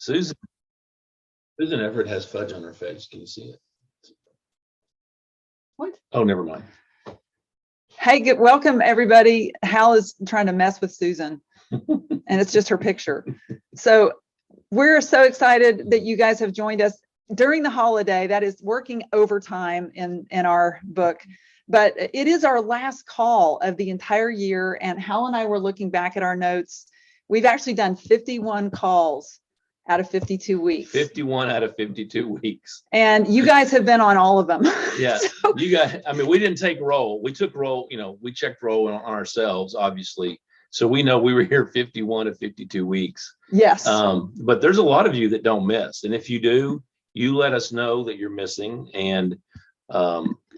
Susan, Susan Everett has fudge on her face. Can you see it? What? Oh, never mind. Hey, welcome everybody. Hal is trying to mess with Susan and it's just her picture. So we're so excited that you guys have joined us during the holiday. That is working overtime in our book, but it is our last call of the entire year. And Hal and I were looking back at our notes. We've actually done 51 calls out of 52 weeks. 51 out of 52 weeks. And you guys have been on all of them. Yeah, so, you guys, I mean, we didn't take roll. We took roll, we checked roll on ourselves, obviously. So we know we were here 51 of 52 weeks. Yes. But there's a lot of you that don't miss. And if you do, you let us know that you're missing. And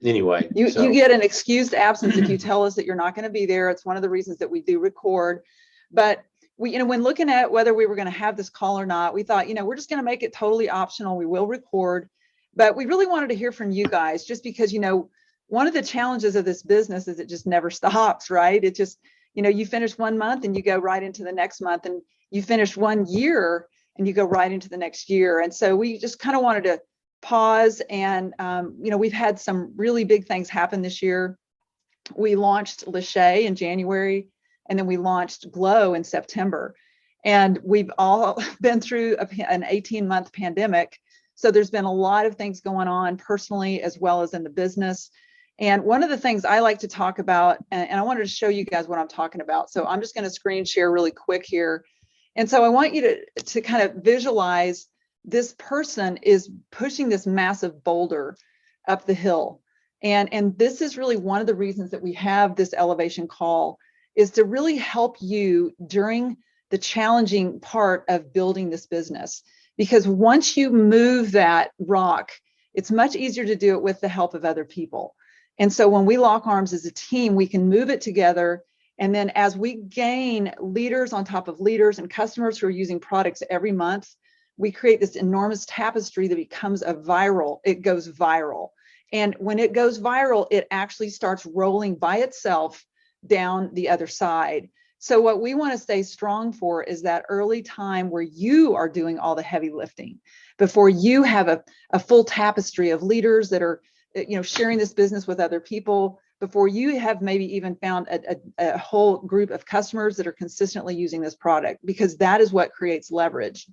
anyway. You get an excused absence if you tell us that you're not going to be there. It's one of the reasons that we do record. But we, when looking at whether we were going to have this call or not, we thought, we're just going to make it totally optional. We will record. But we really wanted to hear from you guys just because, one of the challenges of this business is it just never stops, right? It just, you finish 1 month and you go right into the next month, and you finish 1 year and you go right into the next year. And so we just kind of wanted to pause and, we've had some really big things happen this year. We launched Lachey in January, and then we launched Glow in September. And we've all been through an 18-month pandemic. So there's been a lot of things going on personally as well as in the business. And one of the things I like to talk about, and I wanted to show you guys what I'm talking about. So I'm just going to screen share really quick here. And so I want you to kind of visualize this person is pushing this massive boulder up the hill. And this is really one of the reasons that we have this elevation call, is to really help you during the challenging part of building this business. Because once you move that rock, it's much easier to do it with the help of other people. And so when we lock arms as a team, we can move it together. And then as we gain leaders on top of leaders and customers who are using products every month, we create this enormous tapestry that becomes it goes viral. And when it goes viral, it actually starts rolling by itself down the other side. So what we want to stay strong for is that early time where you are doing all the heavy lifting before you have a full tapestry of leaders that are, sharing this business with other people, before you have maybe even found a whole group of customers that are consistently using this product, because that is what creates leverage.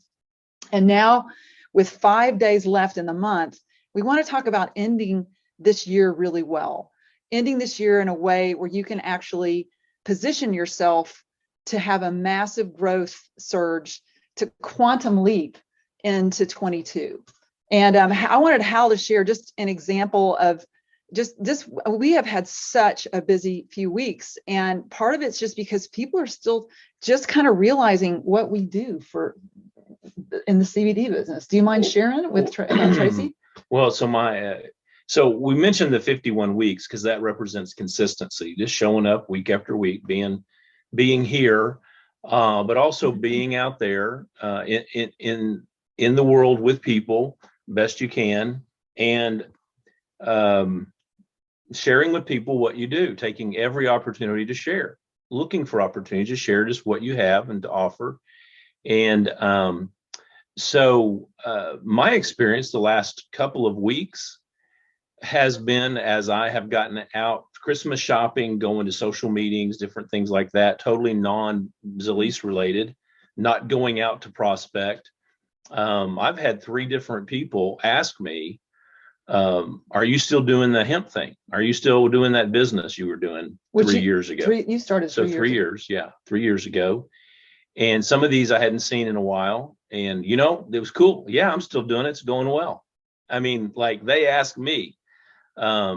And now with 5 days left in the month, we want to talk about ending this year really well. Ending this year in a way where you can actually position yourself to have a massive growth surge, to quantum leap into 22. And I wanted Hal to share just an example of just this. We have had such a busy few weeks, and part of it's just because people are still just kind of realizing what we do in the CBD business. Do you mind sharing with Tracy? Well, so we mentioned the 51 weeks because that represents consistency, just showing up week after week, being here, but also being out there in the world with people best you can, and sharing with people what you do, taking every opportunity to share, looking for opportunities to share just what you have and to offer. And so my experience the last couple of weeks has been, as I have gotten out Christmas shopping, going to social meetings, different things like that, totally non-Zalise related, not going out to prospect. I've had 3 different people ask me, are you still doing the hemp thing? Are you still doing that business you were doing 3 years ago? You started 3 years ago. 3 years, yeah, 3 years ago. And some of these I hadn't seen in a while. And, it was cool. Yeah, I'm still doing it. It's going well. I mean, like, they asked me. A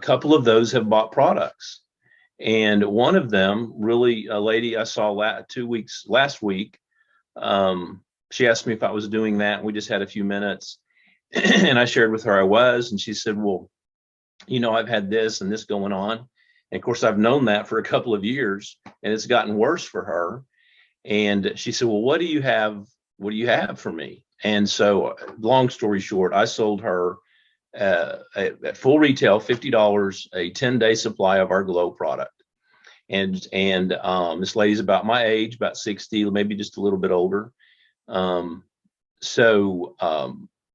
couple of those have bought products. And one of them, really a lady I saw last week, she asked me if I was doing that. We just had a few minutes and I shared with her I was, and she said, well, I've had this and this going on. And of course, I've known that for a couple of years, and it's gotten worse for her. And she said, well, what do you have? What do you have for me? And so, long story short, I sold her at full retail, $50, a 10-day supply of our Glow product. This lady's about my age, about 60, maybe just a little bit older.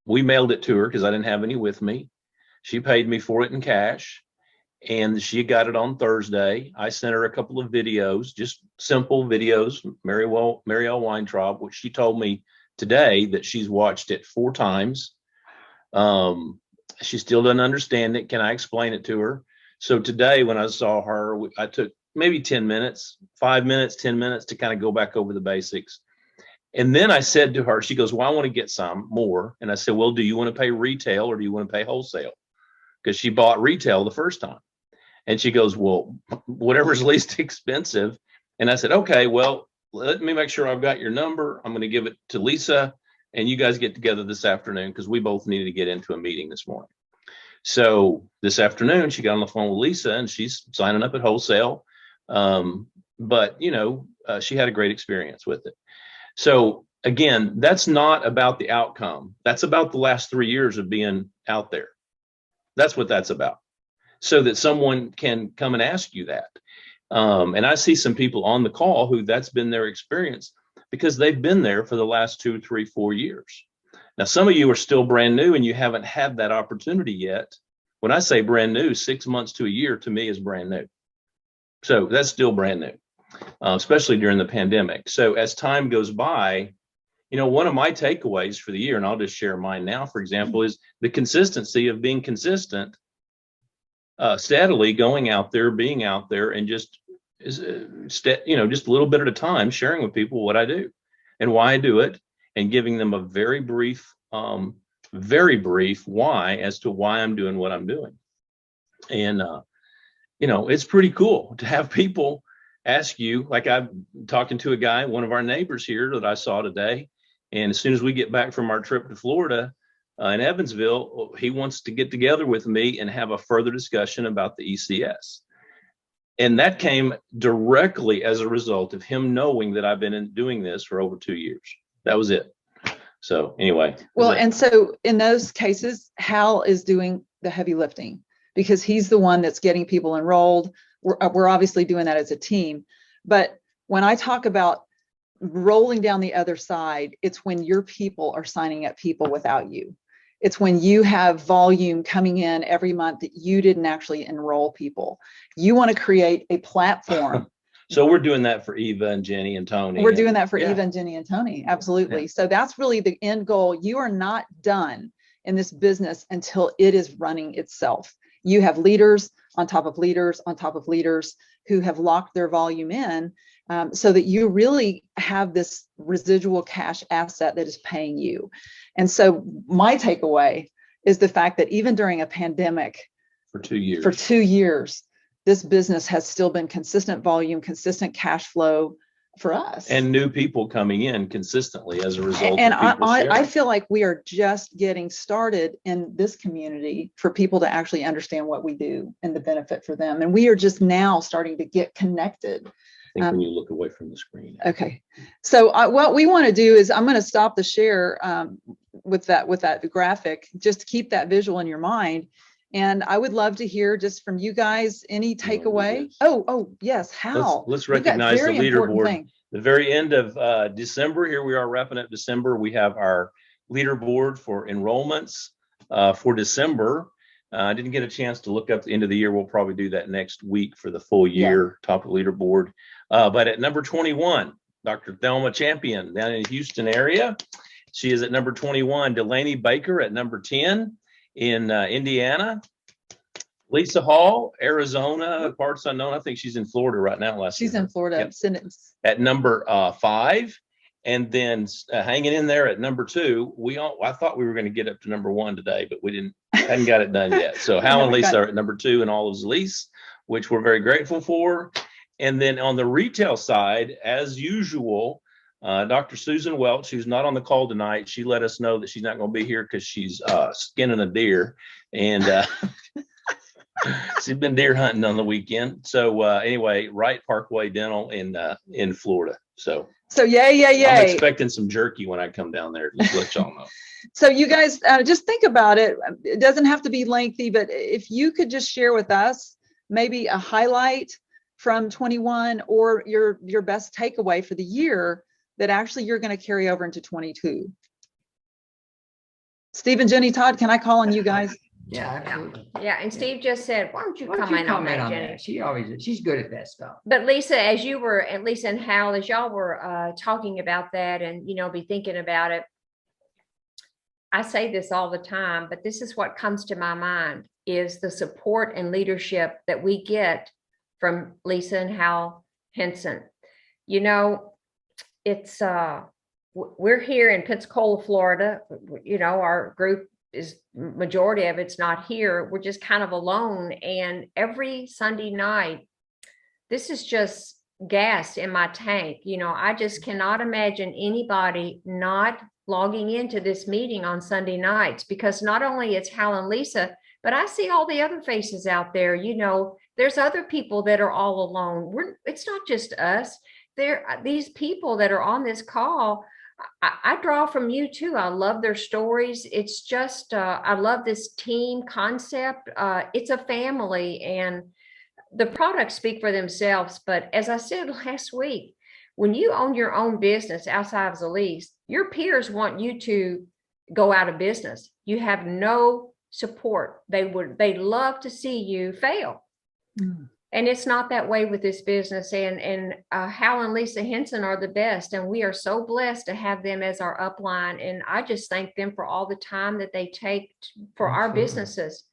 We mailed it to her because I didn't have any with me. She paid me for it in cash, and she got it on Thursday. I sent her a couple of videos, just simple videos, Marielle Weintraub, which she told me today that she's watched it 4 times. She still doesn't understand it. Can I explain it to her? So today when I saw her, I took maybe 10 minutes, 5 minutes, 10 minutes to kind of go back over the basics. And then I said to her, she goes, well, I want to get some more. And I said, well, do you want to pay retail or do you want to pay wholesale? Because she bought retail the first time. And she goes, well, whatever's least expensive. And I said, okay, well, let me make sure I've got your number. I'm going to give it to Lisa, and you guys get together this afternoon because we both needed to get into a meeting this morning. So this afternoon, she got on the phone with Lisa, and she's signing up at wholesale. But, she had a great experience with it. So again, that's not about the outcome. That's about the last 3 years of being out there. That's what that's about. So that someone can come and ask you that. And I see some people on the call who that's been their experience because they've been there for the last 2, 3, 4 years. Now, some of you are still brand new and you haven't had that opportunity yet. When I say brand new, 6 months to a year to me is brand new. So that's still brand new, especially during the pandemic. So as time goes by, one of my takeaways for the year, and I'll just share mine now, for example, is the consistency of being consistent, steadily going out there, being out there, and just a little bit at a time, sharing with people what I do and why I do it, and giving them a very brief why as to why I'm doing what I'm doing. And, it's pretty cool to have people ask you, like I'm talking to a guy, one of our neighbors here that I saw today. And as soon as we get back from our trip to Florida in Evansville, he wants to get together with me and have a further discussion about the ECS. And that came directly as a result of him knowing that I've been doing this for over 2 years. That was it. So anyway. Well, and so in those cases, Hal is doing the heavy lifting because he's the one that's getting people enrolled. We're obviously doing that as a team. But when I talk about rolling down the other side, it's when your people are signing up people without you. It's when you have volume coming in every month that you didn't actually enroll people. You want to create a platform. So we're doing that for Eva and Jenny and Tony. We're doing that for Eva and Jenny and Tony. Absolutely. Yeah. So that's really the end goal. You are not done in this business until it is running itself. You have leaders on top of leaders on top of leaders who have locked their volume in, so that you really have this residual cash asset that is paying you. And so my takeaway is the fact that even during a pandemic for 2 years, this business has still been consistent volume, consistent cash flow for us. And new people coming in consistently as a result. And I feel like we are just getting started in this community for people to actually understand what we do and the benefit for them. And we are just now starting to get connected. I think when you look away from the screen. Okay. So what we want to do is I'm going to stop the share with that graphic, just to keep that visual in your mind. And I would love to hear just from you guys any takeaway. Oh, yes. Hal. Let's recognize the leaderboard. The very end of December, here we are wrapping up December. We have our leaderboard for enrollments for December. I didn't get a chance to look up the end of the year. We'll probably do that next week for the full year, top of leaderboard. But at number 21, Dr. Thelma Champion down in the Houston area. She is at number 21. Delaney Baker at number 10 in Indiana. Lisa Hall, Arizona, parts unknown. I think she's in Florida right now. She's in Florida. Yep. At number 5. And then hanging in there at number 2, I thought we were going to get up to number 1 today, but we hadn't got it done yet. So Hal and Lisa are at number 2 in all of Lease, which we're very grateful for. And then on the retail side, as usual, Dr. Susan Welch, who's not on the call tonight, she let us know that she's not going to be here because she's skinning a deer. And she's been deer hunting on the weekend. So anyway, Wright Parkway Dental in Florida. So yay. I'm expecting some jerky when I come down there. Just let y'all know. So you guys just think about it. It doesn't have to be lengthy, but if you could just share with us maybe a highlight from 21 or your best takeaway for the year that actually you're going to carry over into 22? Steve and Jenny, Todd, can I call on you guys? Yeah, absolutely. Yeah, and Steve just said, why don't you comment on that, Jenny? She's good at that stuff. But Lisa, and Lisa and Hal, as y'all were talking about that and, be thinking about it, I say this all the time, but this is what comes to my mind is the support and leadership that we get from Lisa and Hal Henson. It's we're here in Pensacola, Florida. Our group is majority of it's not here. We're just kind of alone. And every Sunday night, this is just gas in my tank. I just cannot imagine anybody not logging into this meeting on Sunday nights, because not only it's Hal and Lisa, but I see all the other faces out there. There's other people that are all alone. It's not just us. These people that are on this call, I draw from you too. I love their stories. It's just, I love this team concept. It's a family, and the products speak for themselves. But as I said last week, when you own your own business outside of the lease, your peers want you to go out of business. You have no support. They love to see you fail. Mm. And it's not that way with this business. And Hal and Lisa Henson are the best. And we are so blessed to have them as our upline. And I just thank them for all the time that they take for our businesses.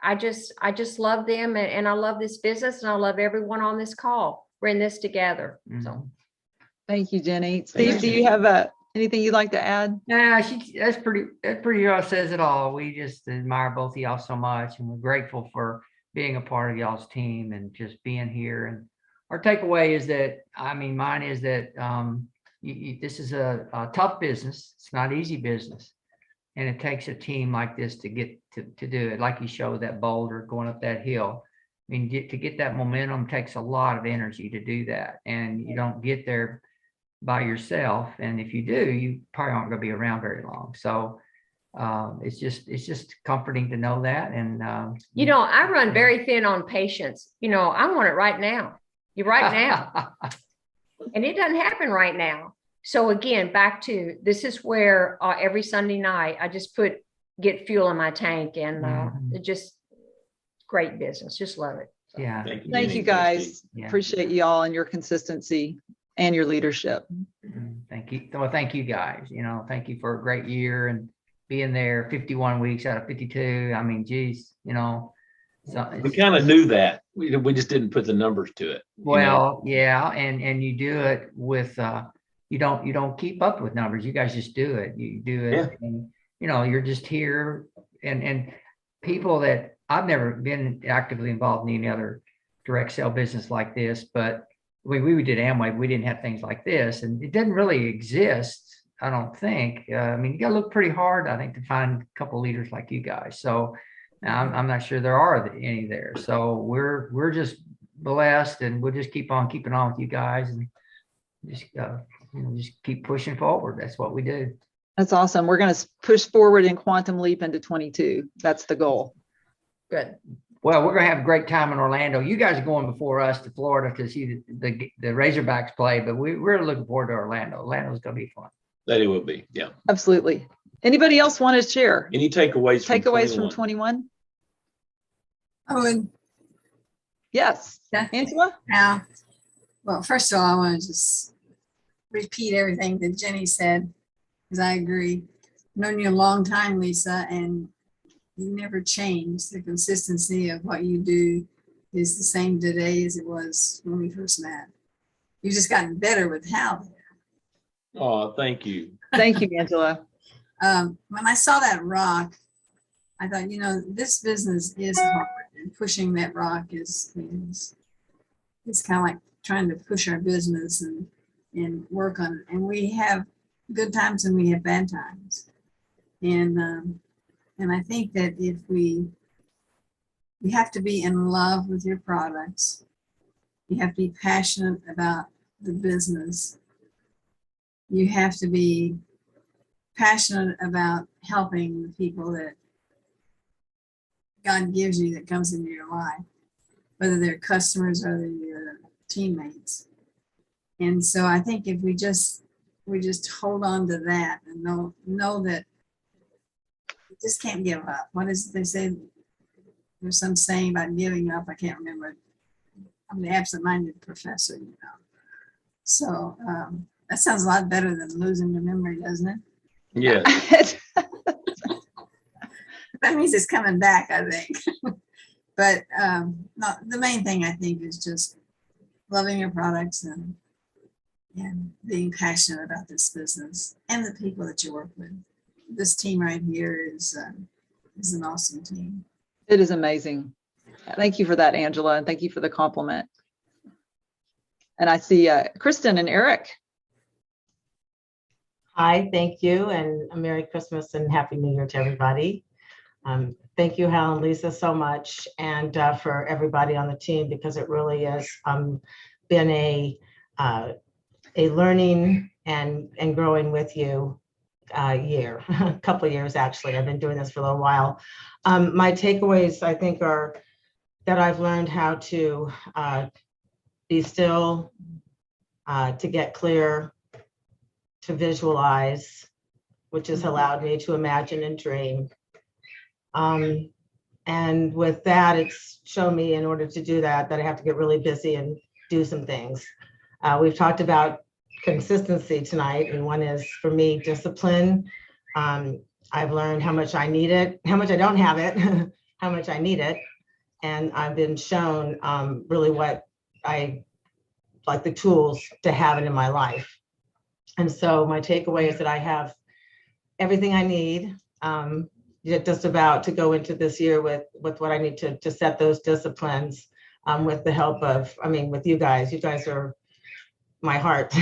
I just love them, and I love this business, and I love everyone on this call. We're in this together. Mm-hmm. So thank you, Jenny. Steve, do you have anything you'd like to add? No, that's pretty well says it all. We just admire both of y'all so much, and we're grateful for being a part of y'all's team and just being here. And our takeaway is that, mine is that this is a tough business. It's not easy business. And it takes a team like this to get to do it. Like you showed that boulder going up that hill. To get that momentum takes a lot of energy to do that. And you don't get there by yourself. And if you do, you probably aren't going to be around very long. So it's just comforting to know that. And I run very thin on patience. I want it right now. Right now. And it doesn't happen right now. So again, back to this is where every Sunday night I just get fuel in my tank, and it just great business. Just love it. So. Yeah. Thank you guys. Yeah. Appreciate you all and your consistency and your leadership. Thank you. Well, thank you guys. Thank you for a great year and being there 51 weeks out of 52. Geez, so we kind of knew that. We just didn't put the numbers to it. Well, yeah. And you do it with, you don't keep up with numbers. You guys just do it. You do it. Yeah. And, you're just here and people that I've never been actively involved in any other direct sale business like this, but we did Amway. We didn't have things like this, and it didn't really exist. I don't think. You got to look pretty hard, I think, to find a couple of leaders like you guys. So I'm not sure there are any there. So we're just blessed, and we'll just keep on keeping on with you guys, and just keep pushing forward. That's what we do. That's awesome. We're going to push forward in quantum leap into 22. That's the goal. Good. Well, we're going to have a great time in Orlando. You guys are going before us to Florida to see the Razorbacks play, but we're looking forward to Orlando. Orlando's going to be fun. That it will be. Yeah. Absolutely. Anybody else want to share? Any takeaways from 21? Owen. Yes. Yeah. Angela? Yeah. Well, first of all, I want to just repeat everything that Jenny said, because I agree. I've known you a long time, Lisa, and you never change. The consistency of what you do is the same today as it was when we first met. You've just gotten better with Hal. Oh, thank you. Thank you, Angela. When I saw that rock, I thought, this business is hard, and pushing that rock is kind of like trying to push our business and work on it. And we have good times and we have bad times. And I think that if you have to be in love with your products, you have to be passionate about the business. You have to be passionate about helping the people that God gives you that comes into your life. whether they're customers or they're your teammates. And so I think if we just hold on to that and know that you just can't give up. What is they say? There's some saying about giving up. I can't remember. I'm the absent-minded professor, you know. So that sounds a lot better than losing your memory, doesn't it? Yeah. That means it's coming back, I think. But the main thing I think is just loving your products and being passionate about this business and the people that you work with. This team right here is an awesome team. It is amazing. Thank you for that, Angela, and thank you for the compliment. And I see Kristen and Eric. Hi, thank you, and a Merry Christmas and Happy New Year to everybody. Thank you, Hal and Lisa, so much, and for everybody on the team, because it really has been a learning and growing with you year, a couple of years actually. I've been doing this for a little while. My takeaways, I think, are that I've learned how to be still, to get clear, to visualize, which has allowed me to imagine and dream. And with that, it's shown me in order to do that, that I have to get really busy and do some things. We've talked about consistency tonight, and one is for me, discipline. I've learned how much I need it, how much I don't have it, how much I need it. And I've been shown really what I like, the tools to have it in my life. And so my takeaway is that I have everything I need just about to go into this year with what I need to set those disciplines with the help of, with you guys. You guys are my heart.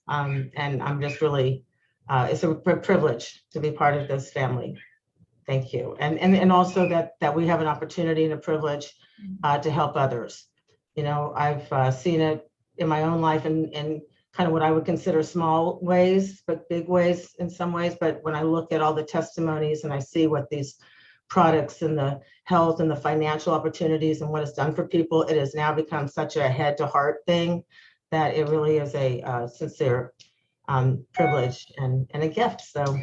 And I'm just really, it's a privilege to be part of this family. Thank you. And also that we have an opportunity and a privilege to help others. You know, I've seen it in my own life in kind of what I would consider small ways, but big ways in some ways. But when I look at all the testimonies and I see what these products and the health and the financial opportunities and what it's done for people, it has now become such a head to heart thing that it really is a sincere privilege and a gift. So.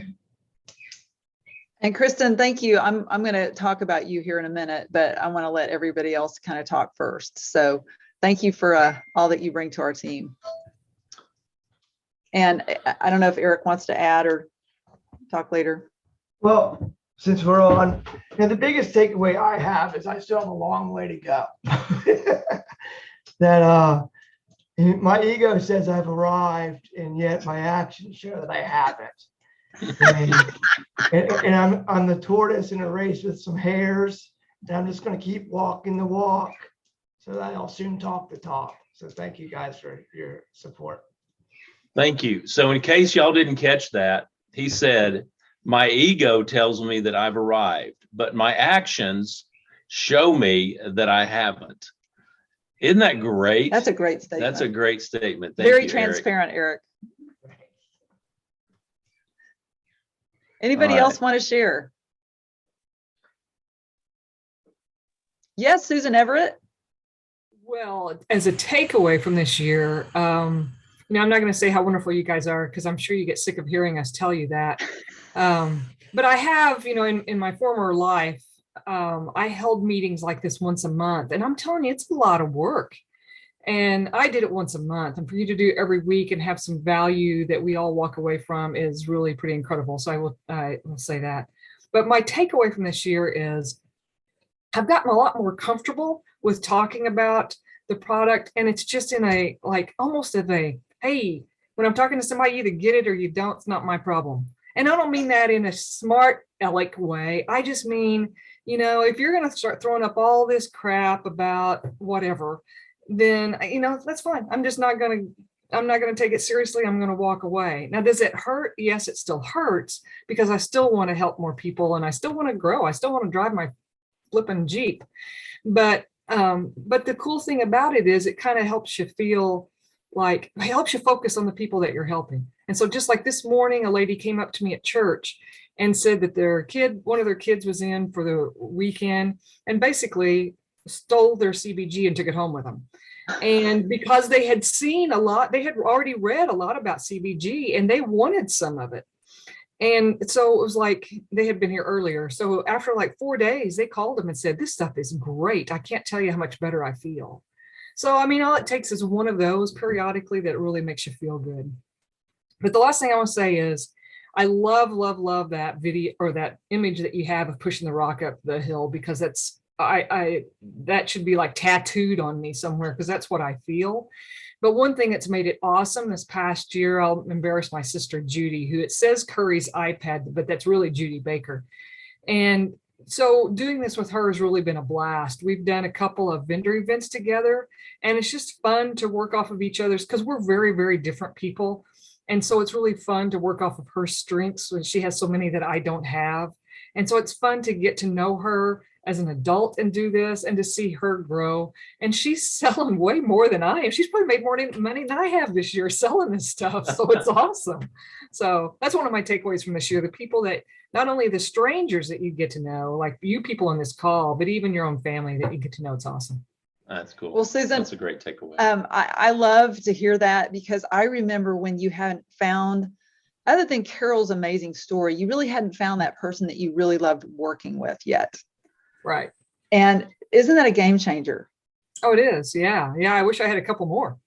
And Kristen, thank you. I'm going to talk about you here in a minute, but I want to let everybody else kind of talk first. So thank you for all that you bring to our team. And I don't know if Eric wants to add or talk later. Well, since we're on, the biggest takeaway I have is I still have a long way to go. That my ego says I've arrived, and yet my actions show that I haven't. And I'm the tortoise in a race with some hares, and I'm just going to keep walking the walk so that I'll soon talk the talk. So thank you guys for your support. Thank you. So in case y'all didn't catch that, he said, my ego tells me that I've arrived, but my actions show me that I haven't. Isn't that great? That's a great statement. That's a great statement. Thank Very you, transparent, Eric. Anybody All right. else want to share? Yes, Susan Everett. Well, as a takeaway from this year, I'm not going to say how wonderful you guys are, because I'm sure you get sick of hearing us tell you that. But I have, in my former life, I held meetings like this once a month, and I'm telling you, it's a lot of work. And I did it once a month, and for you to do it every week and have some value that we all walk away from is really pretty incredible. So I will say that. But my takeaway from this year is I've gotten a lot more comfortable with talking about the product, and it's just in a, like, almost of a, hey, when I'm talking to somebody, you either get it or you don't. It's not my problem. And I don't mean that in a smart aleck way. I just mean, if you're going to start throwing up all this crap about whatever, then, that's fine. I'm not going to take it seriously. I'm going to walk away. Now, does it hurt? Yes, it still hurts, because I still want to help more people, and I still want to grow. I still want to drive my flipping Jeep. But the cool thing about it is it kind of helps you feel like, it helps you focus on the people that you're helping. And so just like this morning, a lady came up to me at church and said that one of their kids was in for the weekend. And basically stole their CBG and took it home with them. And because they had seen a lot, they had already read a lot about CBG and they wanted some of it. And so it was like they had been here earlier. So after like 4 days, they called them and said, this stuff is great. I can't tell you how much better I feel. So, I mean, all it takes is one of those periodically that really makes you feel good. But the last thing I want to say is I love, love, love that video or that image that you have of pushing the rock up the hill, because that's, that should be like tattooed on me somewhere, because that's what I feel. But one thing that's made it awesome this past year, I'll embarrass my sister Judy, who it says Curry's iPad, but that's really Judy Baker. And so doing this with her has really been a blast. We've done a couple of vendor events together, and it's just fun to work off of each other's, because we're very, very different people. And so it's really fun to work off of her strengths when she has so many that I don't have. And so it's fun to get to know her as an adult and do this and to see her grow. And she's selling way more than I am. She's probably made more money than I have this year selling this stuff. So it's awesome. So that's one of my takeaways from this year. The people that, not only the strangers that you get to know, like you people on this call, but even your own family that you get to know. It's awesome. That's cool. Well, Susan, that's a great takeaway. I love to hear that, because I remember when you hadn't found, other than Carol's amazing story, you really hadn't found that person that you really loved working with yet. Right. And isn't that a game changer? Oh, it is. Yeah. Yeah. I wish I had a couple more.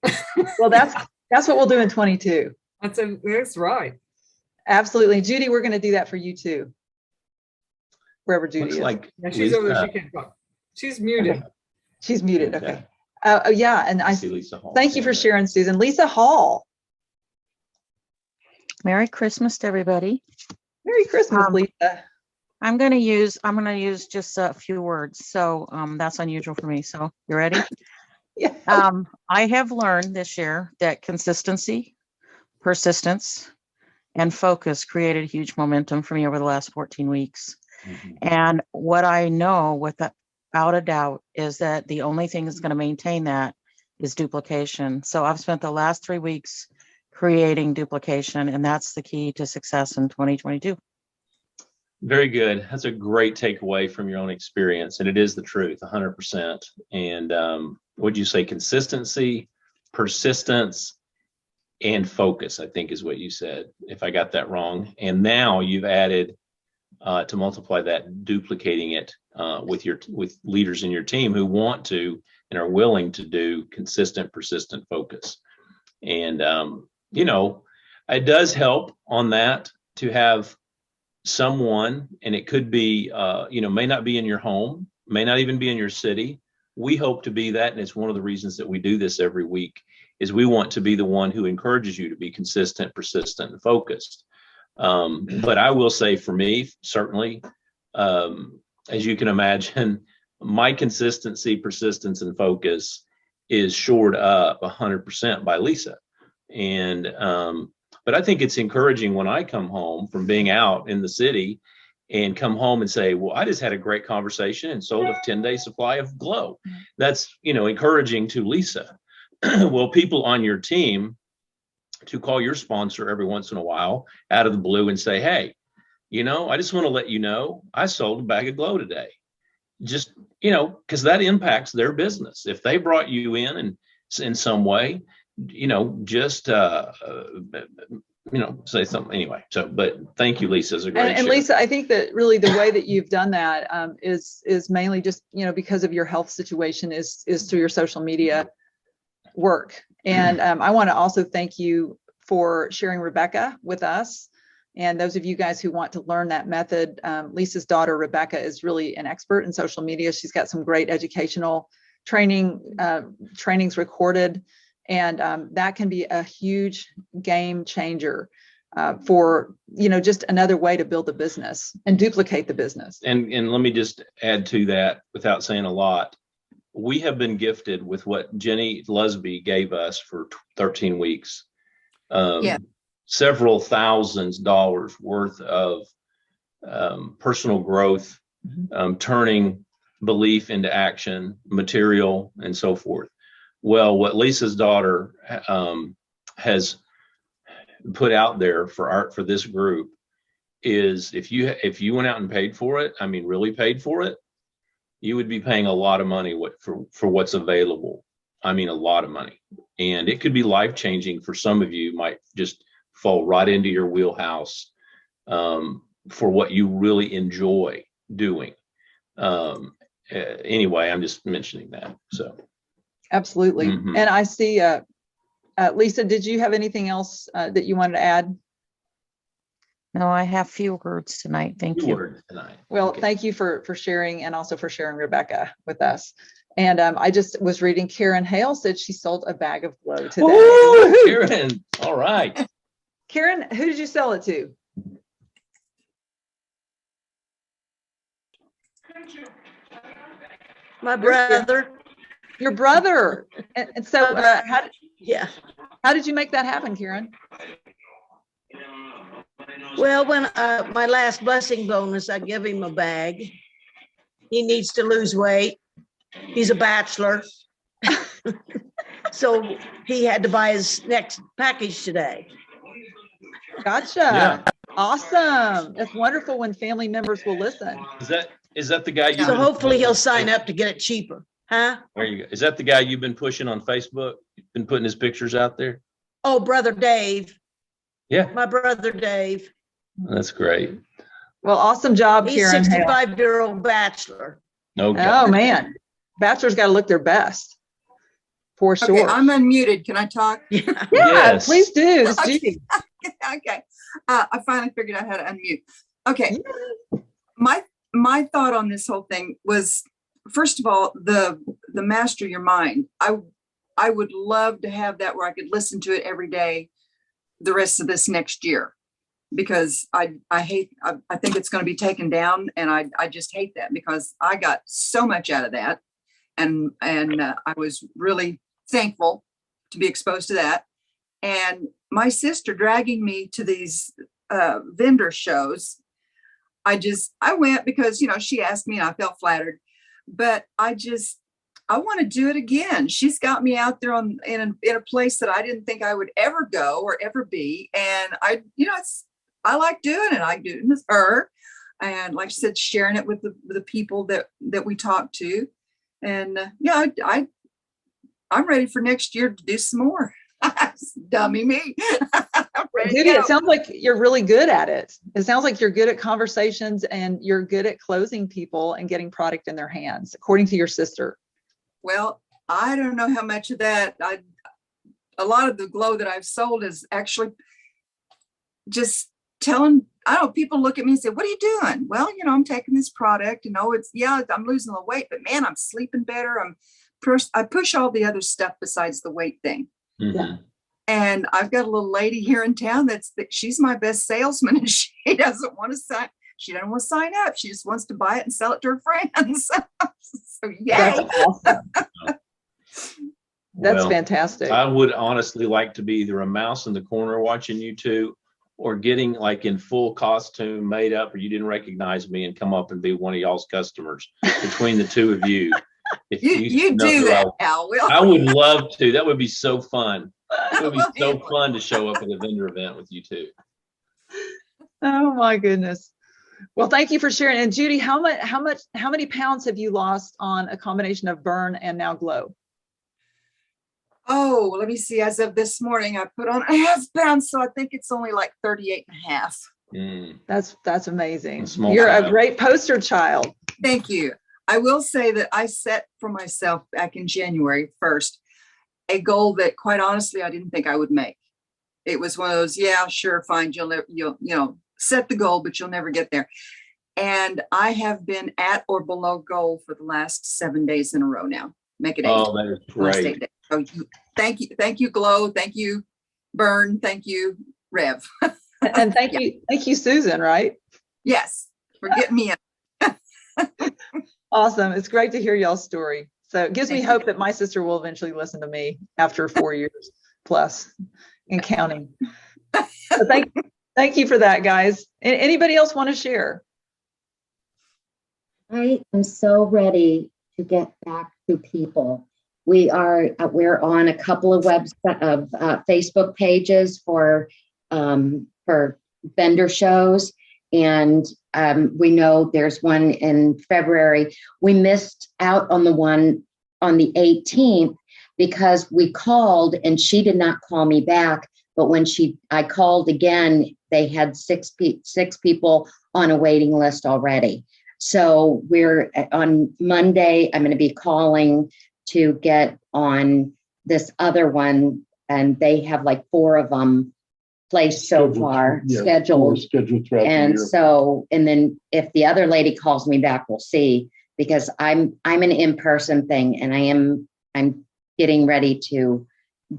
Well, that's what we'll do in 22. That's right. Absolutely. Judy, we're going to do that for you too. Wherever Judy Looks is. like Yeah, she's over there. She can't talk. She's muted. Okay. She's muted. Okay. Yeah. And I see Lisa Hall. Thank you for sharing, Susan. Lisa Hall. Merry Christmas to everybody. Merry Christmas, Lisa. I'm going to use just a few words. So that's unusual for me. So you ready? Yeah. I have learned this year that consistency, persistence, and focus created huge momentum for me over the last 14 weeks. Mm-hmm. And what I know without a doubt is that the only thing that's going to maintain that is duplication. So I've spent the last 3 weeks creating duplication, and that's the key to success in 2022. Very good. That's a great takeaway from your own experience. And it is the truth, 100%. And what'd you say? Consistency, persistence, and focus, I think is what you said, if I got that wrong. And now you've added to multiply that, duplicating it with leaders in your team who want to and are willing to do consistent, persistent focus. And, it does help on that to have someone, and it could be, may not be in your home, may not even be in your city. We hope to be that. And it's one of the reasons that we do this every week, is we want to be the one who encourages you to be consistent, persistent, and focused. But I will say for me, certainly, as you can imagine, my consistency, persistence, and focus is shored up 100% by Lisa. And, but I think it's encouraging when I come home from being out in the city and come home and say, well, I just had a great conversation and sold a 10-day supply of Glow. That's, encouraging to Lisa. Well, people on your team to call your sponsor every once in a while out of the blue and say, hey, I just want to let you know I sold a bag of Glow today. Just, because that impacts their business. If they brought you in some way, just, say something anyway. So, but thank you, Lisa. It's a great and Lisa, I think that really the way that you've done that is mainly just, because of your health situation is through your social media work. And I want to also thank you for sharing Rebecca with us. And those of you guys who want to learn that method, Lisa's daughter, Rebecca, is really an expert in social media. She's got some great educational trainings recorded. And that can be a huge game changer for, just another way to build a business and duplicate the business. And let me just add to that without saying a lot. We have been gifted with what Jenny Lusby gave us for 13 weeks. Several thousands dollars worth of personal growth, turning belief into action, material, and so forth. Well, what Lisa's daughter has put out there for this group is if you went out and paid for it, really paid for it, you would be paying a lot of money for what's available. I mean, a lot of money. And it could be life-changing for some of you, might just fall right into your wheelhouse for what you really enjoy doing. Anyway, I'm just mentioning that. So absolutely. Mhm. And I see, Lisa, did you have anything else that you wanted to add? No, I have few words tonight. Thank Few you. words tonight. Well, Okay. thank you for sharing, and also for sharing Rebecca with us. And I just was reading, Karen Hale said she sold a bag of glow today. Ooh, Karen. All right. Karen, who did you sell it to? My brother. Your brother. And so Yeah. how did you make that happen, Karen? Well, when my last blessing bonus, I give him a bag. He needs to lose weight. He's a bachelor. So he had to buy his next package today. Gotcha. Yeah. Awesome. That's wonderful when family members will listen. Is that the guy you? So hopefully he'll sign up to get it cheaper. Huh? There you go. Is that the guy you've been pushing on Facebook? You've been putting his pictures out there? Oh, brother Dave. Yeah. My brother Dave. That's great. Well, awesome job, He's Karen Hale. 65-year-old bachelor. Okay. Oh man, bachelors got to look their best, for Okay, sure. I'm unmuted. Can I talk? Yeah. Yeah, Yes. please do. This is Okay. Judy. Okay. I finally figured out how to unmute. Okay. My thought on this whole thing was, first of all, the master your mind. I would love to have that where I could listen to it every day the rest of this next year, because I think it's going to be taken down, and I just hate that, because I got so much out of that, and I was really thankful to be exposed to that. And my sister dragging me to these vendor shows, I went because, she asked me and I felt flattered, but I want to do it again. She's got me out there in a place that I didn't think I would ever go or ever be. And I like doing it. I do it with her. And like I said, sharing it with the people that we talk to. And I'm ready for next year to do some more. Dummy me. Judy, it sounds like you're really good at it. It sounds like you're good at conversations, and you're good at closing people and getting product in their hands, according to your sister. Well, I don't know how much of that. A lot of the glow that I've sold is actually just telling. I don't know, people look at me and say, "What are you doing?" Well, I'm taking this product. I'm losing the weight, but man, I'm sleeping better. I push all the other stuff besides the weight thing. Mhm. And I've got a little lady here in town she's my best salesman, and she doesn't want to sign. She doesn't want to sign up. She just wants to buy it and sell it to her friends. So yay. That's awesome. That's Well, fantastic. I would honestly like to be either a mouse in the corner watching you two, or getting like in full costume, made up, or you didn't recognize me and come up and be one of y'all's customers between the two of you. If You know do who that, Al. I would love to. That would be so fun. It would be We'll so handle it. fun to show up at a vendor event with you two. Oh my goodness. Well, thank you for sharing. And Judy, how many pounds have you lost on a combination of burn and now glow? Oh, let me see. As of this morning, I put on a half pound, so I think it's only like 38 and a half. Mm. That's amazing. A small You're child. a great poster child. Thank you. I will say that I set for myself back in January 1st a goal that, quite honestly, I didn't think I would make. It was one of those, yeah, sure, fine, you'll set the goal, but you'll never get there. And I have been at or below goal for the last 7 days in a row now. Make it 8. Oh, that is Last 8 great. days. So thank you, Glow. Thank you, Burn. Thank you, Rev. And thank you, Susan, right? Yes, for getting me in. Awesome. It's great to hear y'all's story. So it gives me Thank hope that my sister will eventually listen to me after 4 years plus and counting. So thank you for that, guys. Anybody else want to share? I am so ready to get back to people. We're on a couple of Facebook pages for vendor shows, And we know there's one in February. We missed out on the one on the 18th because we called and she did not call me back. But when I called again, they had six people on a waiting list already. So we're on Monday, I'm going to be calling to get on this other one, and they have like 4 of them placed so far, scheduled throughout and the year. So, and then if the other lady calls me back, we'll see, because I'm an in-person thing, and I'm getting ready to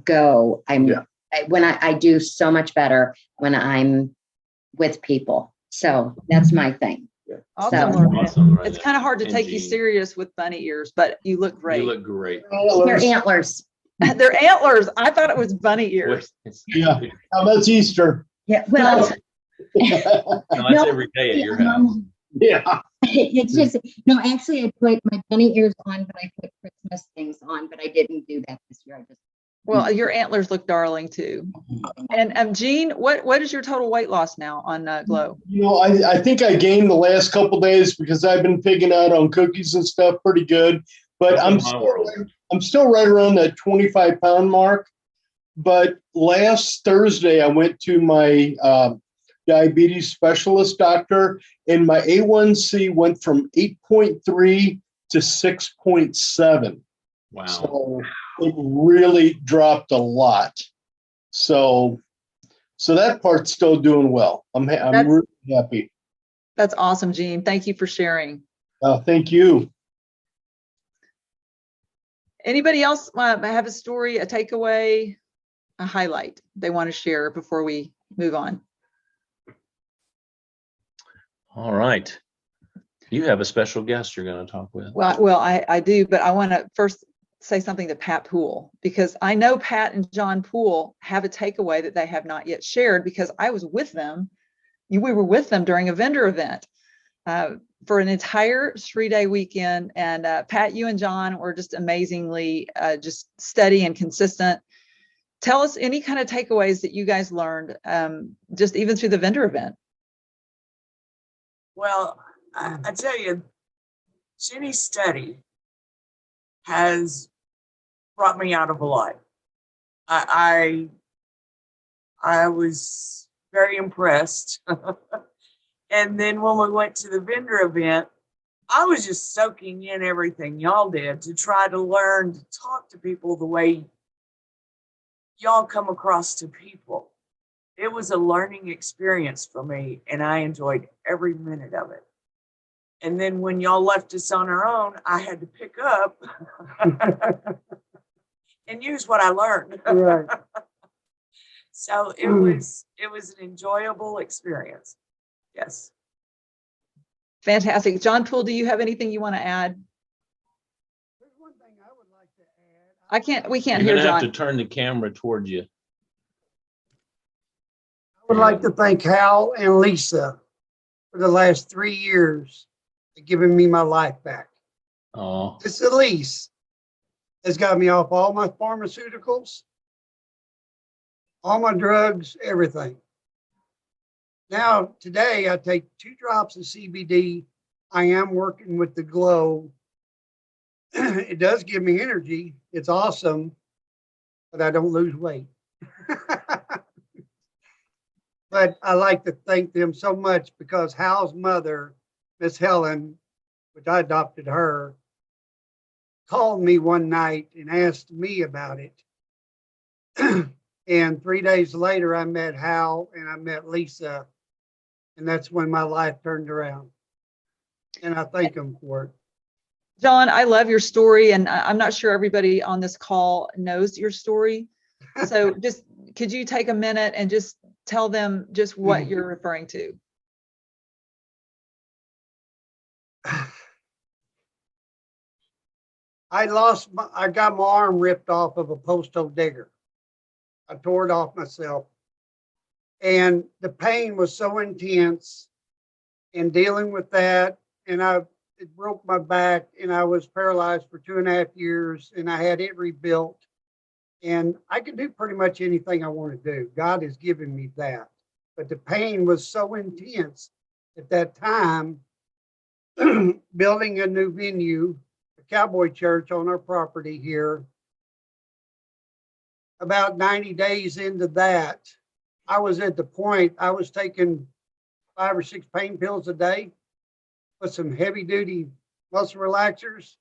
go. I do so much better when I'm with people. So that's my thing. Awesome. So, Awesome, right It's there. kind of hard to And take you Jean, serious with bunny ears, but you look great. You look great. they're antlers. They're antlers. I thought it was bunny ears. Yeah. Now that's Easter. Yeah. Well, No, that's every day at your house. Yeah. it's just, no, actually I put my bunny ears on, but I put Christmas things on, but I didn't do that this year. I just. Well, your antlers look darling too. And Jean, what is your total weight loss now on Glow? You know, I think I gained the last couple days because I've been pigging out on cookies and stuff pretty good, but I'm still right around that 25-pound mark. But last Thursday I went to my diabetes specialist doctor, and my A1C went from 8.3 to 6.7. Wow. So it really dropped a lot. So that part's still doing well. I'm really happy. That's awesome, Jean. Thank you for sharing. Thank you. Anybody else have a story, a takeaway, a highlight they want to share before we move on? All right. You have a special guest you're going to talk with. Well, I do, but I want to first say something to Pat Poole, because I know Pat and John Poole have a takeaway that they have not yet shared, because I was with them. We were with them during a vendor event for an entire 3-day weekend. And Pat, you and John were just amazingly just steady and consistent. Tell us any kind of takeaways that you guys learned, just even through the vendor event. Well, I tell you, Jenny's study has brought me out of a lot. I was very impressed. And then when we went to the vendor event, I was just soaking in everything y'all did to try to learn to talk to people the way y'all come across to people. It was a learning experience for me, and I enjoyed every minute of it. And then when y'all left us on our own, I had to pick up and use what I learned. Right. So it was an enjoyable experience. Yes. Fantastic. John Poole, do you have anything you want to add? There's one thing I would like to add. We can't You're hear going to have John. to turn the camera towards you. I would like to thank Hal and Lisa for the last 3 years for giving me my life back. Oh, This Elise has got me off all my pharmaceuticals, all my drugs, everything. Now, today I take 2 drops of CBD. I am working with the Glow. It does give me energy. It's awesome, but I don't lose weight. But I like to thank them so much, because Hal's mother, Miss Helen, which I adopted her, called me one night and asked me about it. And 3 days later, I met Hal and I met Lisa. And that's when my life turned around. And I thank them for it. John, I love your story, and I'm not sure everybody on this call knows your story. So just, could you take a minute and just tell them just what you're referring to? I got my arm ripped off of a postal digger. I tore it off myself. And the pain was so intense in dealing with that. And it broke my back, and I was paralyzed for 2.5 years, and I had it rebuilt. And I can do pretty much anything I want to do. God has given me that. But the pain was so intense at that time building a new venue, a cowboy church on our property here. About 90 days into that, I was at the point I was taking 5 or 6 pain pills a day with some heavy duty muscle relaxers.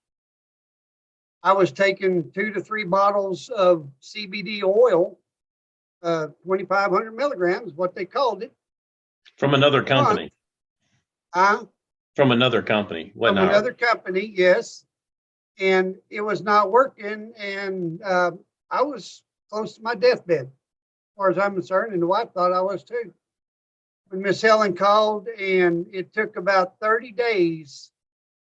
I was taking 2 to 3 bottles of CBD oil, 2,500 milligrams, what they called it. From another company. From another company. From another company, yes. And it was not working. And I was close to my deathbed, as far as I'm concerned. And the wife thought I was too. When Miss Helen called, and it took about 30 days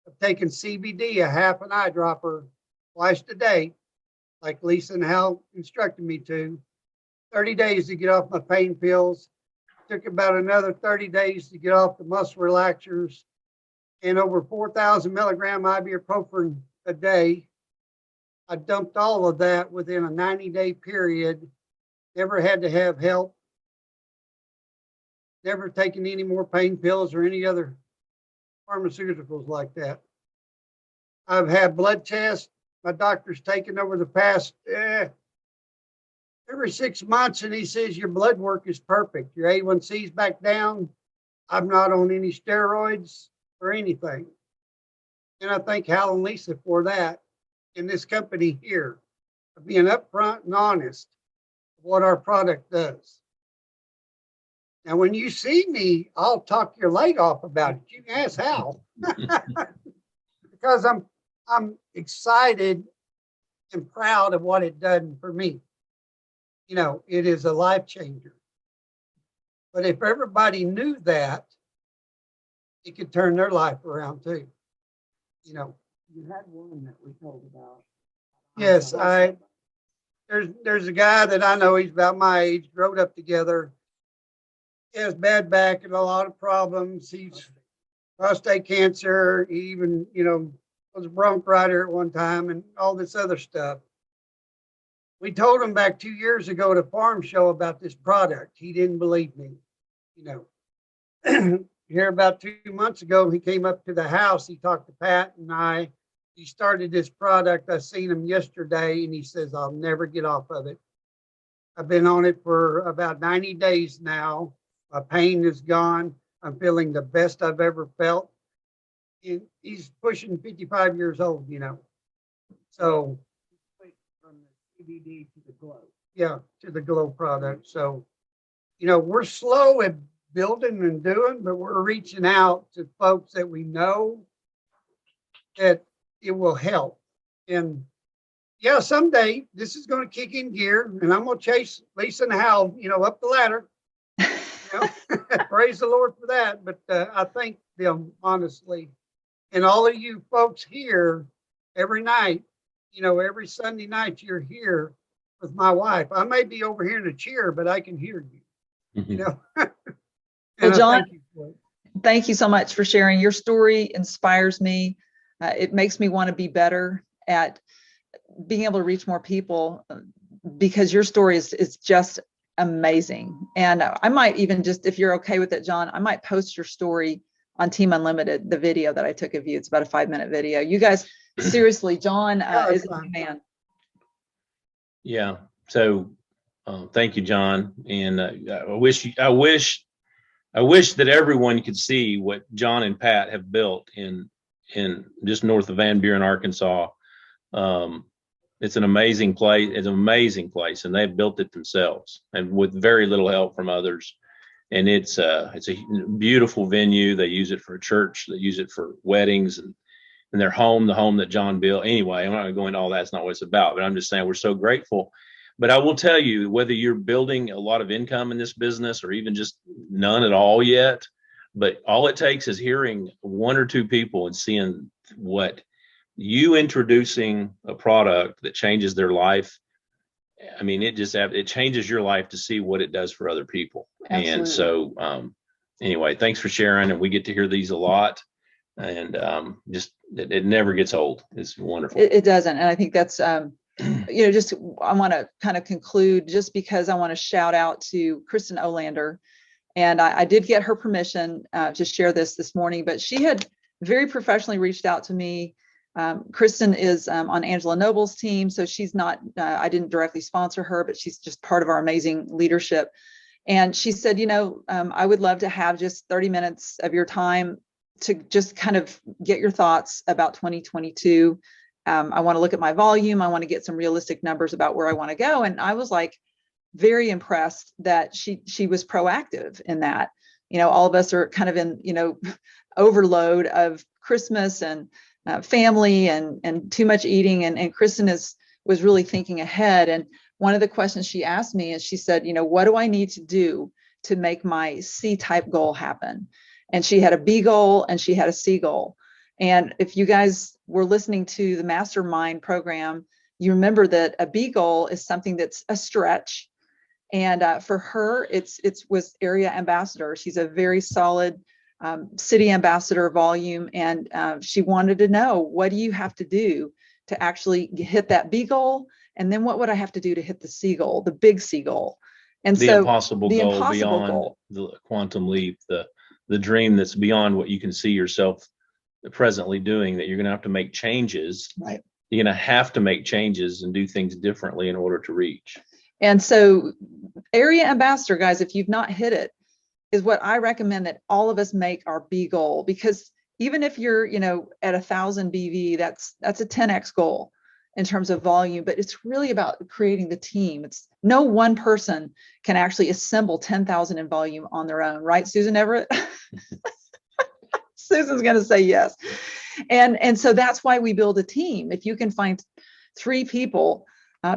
of taking CBD, a half an eyedropper twice a day, like Lisa and Hal instructed me to. 30 days to get off my pain pills. Took about another 30 days to get off the muscle relaxers, and over 4,000 milligram ibuprofen a day. I dumped all of that within a 90-day period. Never had to have help. Never taken any more pain pills or any other pharmaceuticals like that. I've had blood tests. My doctor's taken over the past every 6 months, and he says your blood work is perfect. Your A1C's back down. I'm not on any steroids or anything. And I thank Hal and Lisa for that, in this company here, of being upfront and honest of what our product does. Now, when you see me, I'll talk your leg off about it. You can ask Hal. Because I'm excited and proud of what it done for me. You know, it is a life changer. But if everybody knew that, it could turn their life around too. You know. You had one that we told about. Yes, there's a guy that I know, he's about my age, growed up together. He has bad back and a lot of problems. He's prostate cancer. He even, you know, was a bronc rider at one time and all this other stuff. We told him back 2 years ago at a farm show about this product. He didn't believe me, you know. Here about 2 months ago, he came up to the house. He talked to Pat and I. He started this product. I seen him yesterday, and he says, I'll never get off of it. I've been on it for about 90 days now. My pain is gone. I'm feeling the best I've ever felt. And he's pushing 55 years old, you know. So from the CBD to the glow. Yeah, to the glow product. So, you know, we're slow at building and doing, but we're reaching out to folks that we know that it will help. And yeah, someday this is going to kick in gear, and I'm going to chase Lisa and Hal, you know, up the ladder. You know? Praise the Lord for that. But I thank them honestly, and all of you folks here every night. You know, every Sunday night you're here with my wife. I may be over here in a chair, but I can hear you. You know. Well, John, thank you so much for sharing. Your story inspires me. It makes me want to be better at being able to reach more people, because your story is just amazing. And I might even just, if you're okay with it, John, I might post your story on Team Unlimited, the video that I took of you. It's about a 5-minute video. You guys, seriously, John is a man. Yeah. So thank you, John. And I wish that everyone could see what John and Pat have built in just north of Van Buren, Arkansas. It's an amazing place. It's an amazing place, and they've built it themselves and with very little help from others. And it's a beautiful venue. They use it for a church. They use it for weddings and their home, the home that John built. Anyway, I'm not going to go into all that. That's not what it's about. But I'm just saying we're so grateful. But I will tell you, whether you're building a lot of income in this business or even just none at all yet, but all it takes is hearing 1 or 2 people and seeing what you introducing a product that changes their life. I mean, it changes your life to see what it does for other people. Absolutely. And so anyway, thanks for sharing. And we get to hear these a lot. And just it never gets old. It's wonderful. It doesn't. And I think that's you know, just I want to kind of conclude just because I want to shout out to Kristen Olander And I did get her permission to share this morning, but she had very professionally reached out to me. Kristen is on Angela Noble's team, so she's not, I didn't directly sponsor her, but she's just part of our amazing leadership. And she said, I would love to have just 30 minutes of your time to just kind of get your thoughts about 2022. I want to look at my volume. I want to get some realistic numbers about where I want to go. And I was like, very impressed that she was proactive in that. All of us are kind of in, overload of Christmas and family and too much eating. And Kristen was really thinking ahead. And one of the questions she asked me is, she said, what do I need to do to make my C-type goal happen? And she had a B goal and she had a C goal. And if you guys were listening to the mastermind program, you remember that a B goal is something that's a stretch. And for her, it was area ambassador. She's a very solid city ambassador volume. And she wanted to know, what do you have to do to actually hit that B goal? And then what would I have to do to hit the C goal, the big C goal? And the so impossible the goal impossible beyond goal. the quantum leap, the dream that's beyond what you can see yourself presently doing, that you're going to have to make changes. Right. You're going to have to make changes and do things differently in order to reach. And so area ambassador, guys, if you've not hit it, is what I recommend that all of us make our B goal, because even if you're, at 1,000 BV, that's a 10x goal in terms of volume, but it's really about creating the team. It's no one person can actually assemble 10,000 in volume on their own, right, Susan Everett? Susan's going to say yes. And so that's why we build a team. If you can find 3 people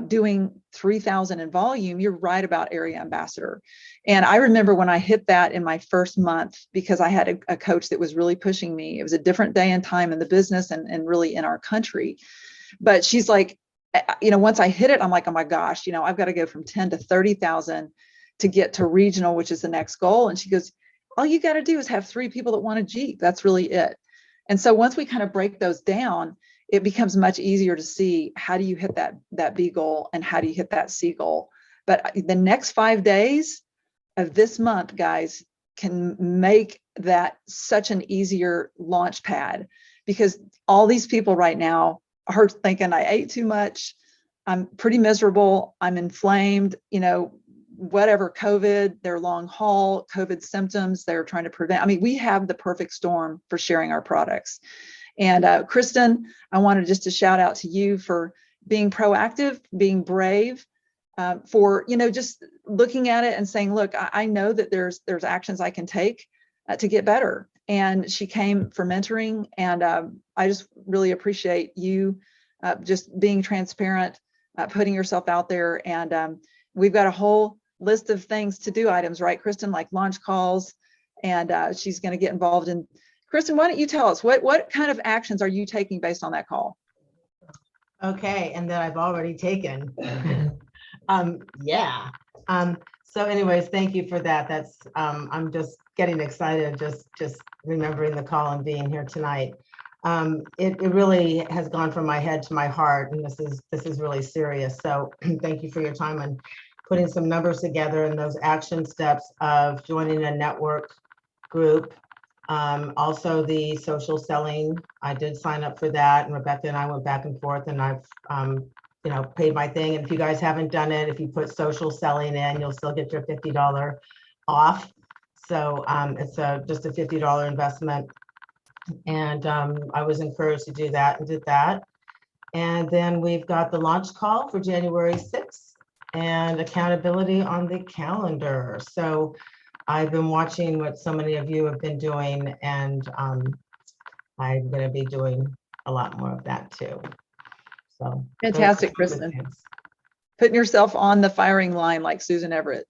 doing 3,000 in volume, you're right about area ambassador. And I remember when I hit that in my first month, because I had a coach that was really pushing me. It was a different day and time in the business and really in our country. But she's like, once I hit it, I'm like, oh my gosh, I've got to go from 10 to 30,000 to get to regional, which is the next goal. And she goes, all you got to do is have 3 people that want a Jeep. That's really it. And so once we kind of break those down, it becomes much easier to see, how do you hit that B goal and how do you hit that C goal? But the next 5 days of this month, guys, can make that such an easier launch pad, because all these people right now are thinking, I ate too much, I'm pretty miserable, I'm inflamed, whatever, COVID, their long haul, COVID symptoms, they're trying to prevent. I mean, we have the perfect storm for sharing our products. And Kristen, I wanted just to shout out to you for being proactive, being brave, for, just looking at it and saying, look, I know that there's actions I can take to get better. And she came for mentoring. And I just really appreciate you just being transparent, putting yourself out there. And we've got a whole list of things to do items, right, Kristen, like launch calls. And she's going to get involved in. Kristen, why don't you tell us what kind of actions are you taking based on that call? Okay, and that I've already taken. Yeah. So anyways, thank you for that. That's I'm just getting excited just remembering the call and being here tonight. It really has gone from my head to my heart, and this is really serious. So thank you for your time and putting some numbers together and those action steps of joining a network group. Also the social selling, I did sign up for that, and Rebecca and I went back and forth, and I've paid my thing. And if you guys haven't done it, if you put social selling in, you'll still get your $50 off. So it's just a $50 investment. And I was encouraged to do that and did that. And then we've got the launch call for January 6th and accountability on the calendar. So I've been watching what so many of you have been doing, and I'm going to be doing a lot more of that too. So fantastic, Kristen. Putting yourself on the firing line like Susan Everett.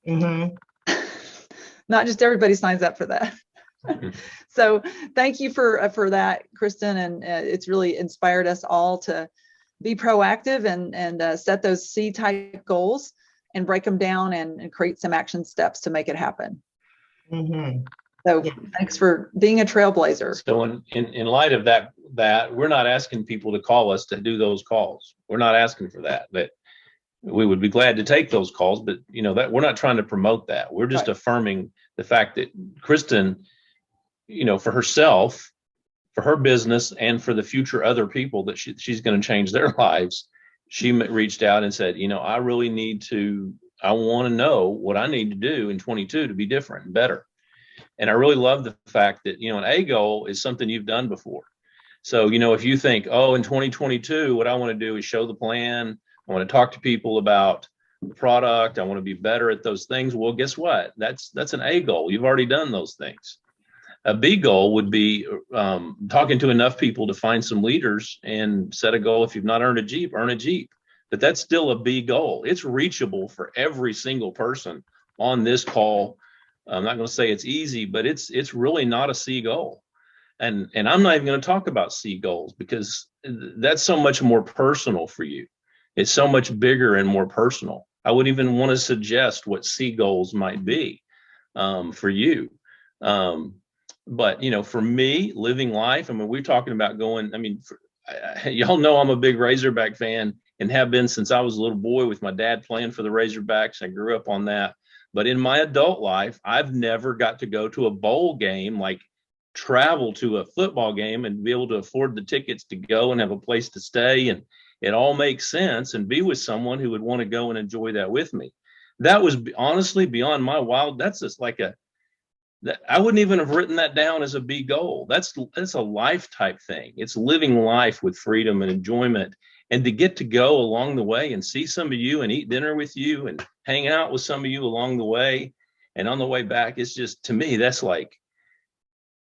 Mm-hmm. Not just everybody signs up for that. So thank you for that, Kristen, and it's really inspired us all to be proactive and set those C-type goals and break them down and create some action steps to make it happen. Mm-hmm. So yeah. Thanks for being a trailblazer. So in light of that we're not asking people to call us to do those calls. We're not asking for that. But we would be glad to take those calls, but you know that we're not trying to promote that. We're just affirming the fact that Kristen, you know, for herself, for her business, and for the future other people that she's going to change their lives, she reached out and said, you know, I want to know what I need to do in 22 to be different and better. And I really love the fact that, you know, an A goal is something you've done before. So, you know, if you think, oh, in 2022, what I want to do is show the plan, I want to talk to people about the product, I want to be better at those things. Well, guess what? That's an A goal. You've already done those things. A B goal would be talking to enough people to find some leaders and set a goal. If you've not earned a Jeep, earn a Jeep. But that's still a B goal. It's reachable for every single person on this call. I'm not going to say it's easy, but it's really not a C goal. And I'm not even going to talk about C goals because that's so much more personal for you. It's so much bigger and more personal. I wouldn't even want to suggest what C goals might be for you. But, you know, for me, living life, I mean, we're talking about going, I mean, y'all know I'm a big Razorback fan and have been since I was a little boy with my dad playing for the Razorbacks. I grew up on that. But in my adult life, I've never got to go to a bowl game, like travel to a football game and be able to afford the tickets to go and have a place to stay. And it all makes sense and be with someone who would want to go and enjoy that with me. That was honestly beyond my wild. That's just like I wouldn't even have written that down as a B goal. That's a life type thing. It's living life with freedom and enjoyment, and to get to go along the way and see some of you and eat dinner with you and hang out with some of you along the way. And on the way back, it's just, to me, that's like,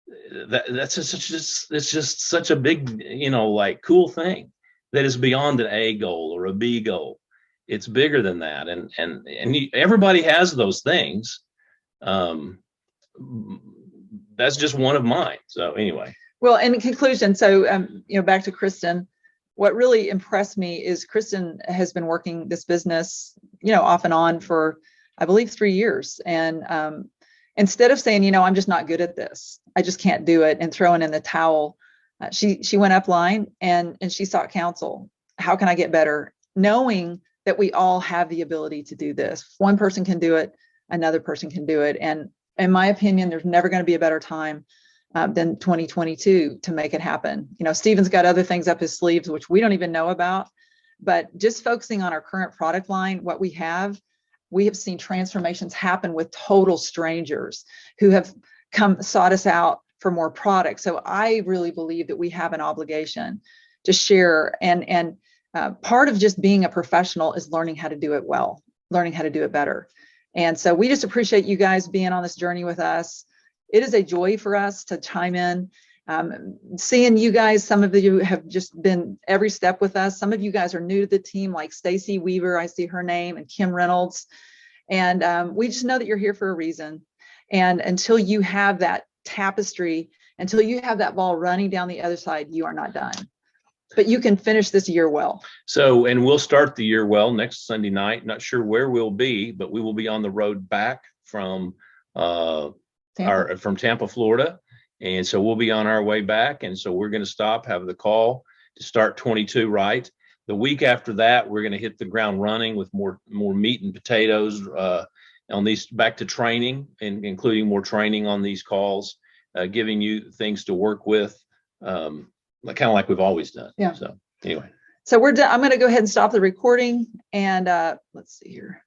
it's just such a big, you know, like cool thing that is beyond an A goal or a B goal. It's bigger than that. And everybody has those things. That's just one of mine. So anyway. Well, in conclusion, so, you know, back to Kristen, what really impressed me is Kristen has been working this business, you know, off and on for, I believe, 3 years. And instead of saying, you know, I'm just not good at this, I just can't do it, and throwing in the towel, she went upline and she sought counsel. How can I get better? Knowing that we all have the ability to do this. One person can do it, another person can do it. And in my opinion, there's never going to be a better time than 2022 to make it happen. You know, Steven's got other things up his sleeves, which we don't even know about, but just focusing on our current product line, what we have seen transformations happen with total strangers who have sought us out for more products. So I really believe that we have an obligation to share, and part of just being a professional is learning how to do it well, learning how to do it better. And so we just appreciate you guys being on this journey with us. It is a joy for us to chime in, seeing you guys. Some of you have just been every step with us. Some of you guys are new to the team, like Stacy Weaver, I see her name, and Kim Reynolds. And we just know that you're here for a reason. And until you have that tapestry, until you have that ball running down the other side, you are not done. But you can finish this year well. So, and we'll start the year well next Sunday night. Not sure where we'll be, but we will be on the road back from Tampa, Florida. And so we'll be on our way back. And so we're going to stop, have the call to start 22 right. The week after that, we're going to hit the ground running with more meat and potatoes on these, back to training, and including more training on these calls, giving you things to work with. Kind of like we've always done. Yeah. So anyway. So we're done. I'm going to go ahead and stop the recording, and let's see here.